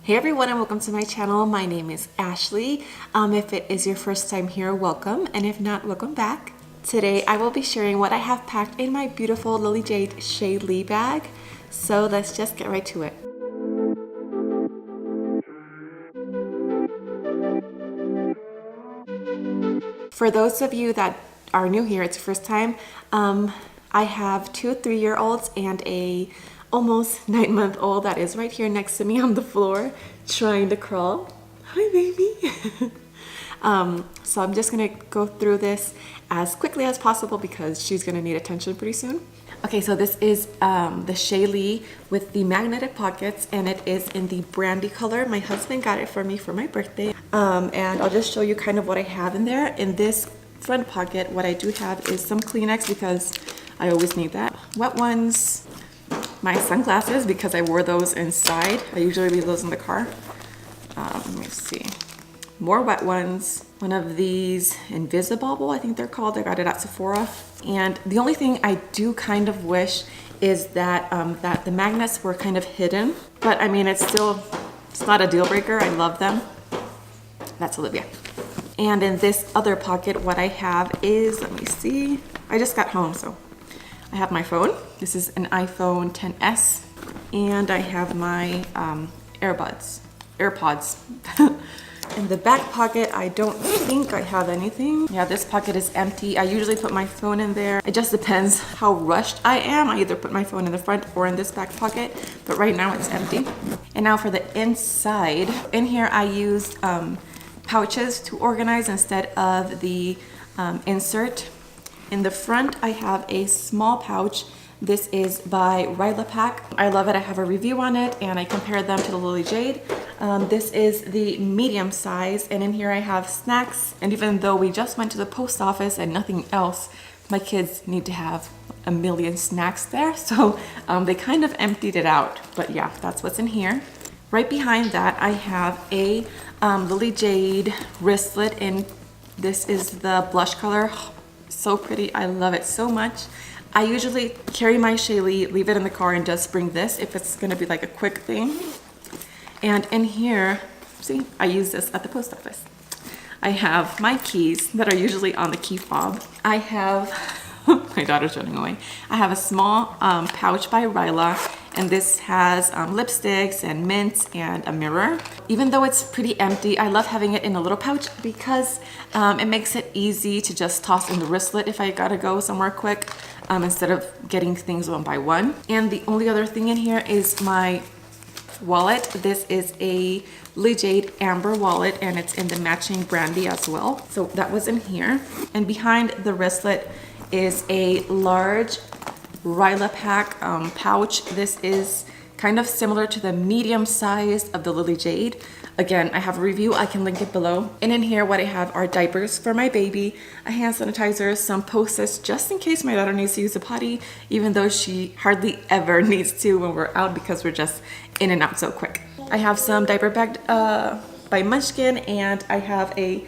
Hey everyone, and welcome to my channel. My name is Ashley. If it is your first time here, welcome, and if not, welcome back. Today I will be sharing what I have packed in my beautiful Lily Jade Shaylee bag. So let's just get right to it. For those of you that are new here, it's your first time, I have two 3-year-olds and a almost 9-month-old that is right here next to me on the floor trying to crawl. Hi baby. So I'm just gonna go through this as quickly as possible because she's gonna need attention pretty soon. Okay, so this is the Shaylee with the magnetic pockets, and it is in the brandy color. My husband got it for me for my birthday. And I'll just show you kind of what I have in there. In this front pocket, what I do have is some Kleenex because I always need that. Wet ones, my sunglasses because I wore those inside. I usually leave those in the car. Let me see. More wet ones. One of these Invisibobble, I think they're called. I got it at Sephora. And the only thing I do kind of wish is that that the magnets were kind of hidden. But I mean, it's not a deal breaker. I love them. That's Olivia. And in this other pocket, what I have is, let me see. I just got home, so I have my phone. This is an iPhone XS. And I have my AirPods. In the back pocket, I don't think I have anything. Yeah, this pocket is empty. I usually put my phone in there. It just depends how rushed I am. I either put my phone in the front or in this back pocket, but right now it's empty. And now for the inside. In here, I used pouches to organize instead of the insert. In the front, I have a small pouch. This is by Ryla Pack. I love it. I have a review on it and I compared them to the Lily Jade. This is the medium size, and in here I have snacks. And even though we just went to the post office and nothing else, my kids need to have a million snacks there. So they kind of emptied it out, but yeah, that's what's in here. Right behind that, I have a Lily Jade wristlet, and this is the blush color. So pretty. I love it so much. I usually carry my Shaylee, leave it in the car, and just bring this if it's going to be like a quick thing. And in here, see, I use this at the post office. I have my keys that are usually on the key fob. I have, my daughter's running away. I have a small pouch by Ryla, and this has lipsticks and mints and a mirror. Even though it's pretty empty, I love having it in a little pouch because it makes it easy to just toss in the wristlet if I gotta go somewhere quick, instead of getting things one by one. And the only other thing in here is my wallet. This is a Lily Jade Amber wallet, and it's in the matching brandy as well. So that was in here. And behind the wristlet is a large Ryla Pack pouch. This is kind of similar to the medium size of the Lily Jade. Again, I have a review, I can link it below. And in here, what I have are diapers for my baby, a hand sanitizer, some Post-its just in case my daughter needs to use the potty, even though she hardly ever needs to when we're out because we're just in and out so quick. I have some Diaper Bag by Munchkin, and I have a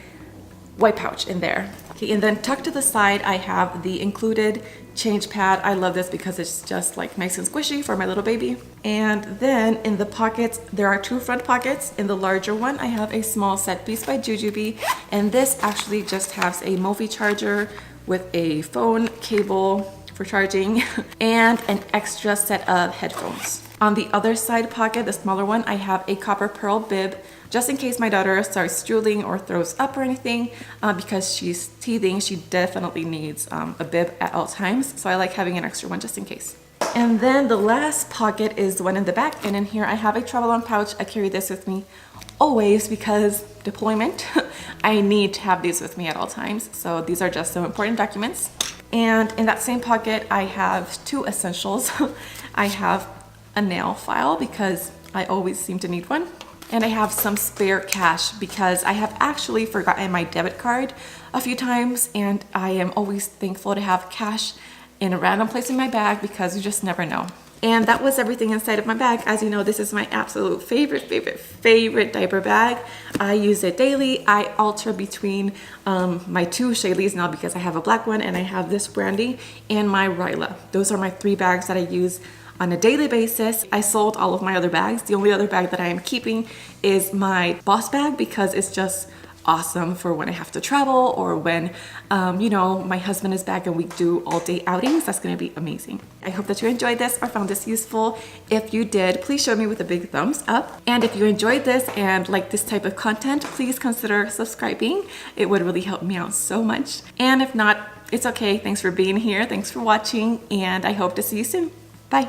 white pouch in there. Okay, and then tucked to the side, I have the included change pad. I love this because it's just like nice and squishy for my little baby. And then in the pockets, there are two front pockets. In the larger one, I have a small set piece by Jujubee, and this actually just has a Mophie charger with a phone cable for charging and an extra set of headphones. On the other side pocket, the smaller one, I have a copper pearl bib just in case my daughter starts drooling or throws up or anything, because she's teething. She definitely needs a bib at all times. So I like having an extra one just in case. And then the last pocket is the one in the back. And in here I have a travel-on pouch. I carry this with me always because deployment. I need to have these with me at all times. So these are just some important documents. And in that same pocket, I have two essentials. I have a nail file because I always seem to need one. And I have some spare cash because I have actually forgotten my debit card a few times, and I am always thankful to have cash in a random place in my bag because you just never know. And that was everything inside of my bag. As you know, this is my absolute favorite diaper bag. I use it daily. I alter between my two Shaylees now because I have a black one and I have this brandy and my Ryla. Those are my 3 bags that I use on a daily basis. I sold all of my other bags. The only other bag that I am keeping is my Boss bag because it's just awesome for when I have to travel or when, you know, my husband is back and we do all day outings. That's gonna be amazing. I hope that you enjoyed this or found this useful. If you did, please show me with a big thumbs up. And if you enjoyed this and like this type of content, please consider subscribing. It would really help me out so much. And if not, it's okay. Thanks for being here. Thanks for watching. And I hope to see you soon. Bye.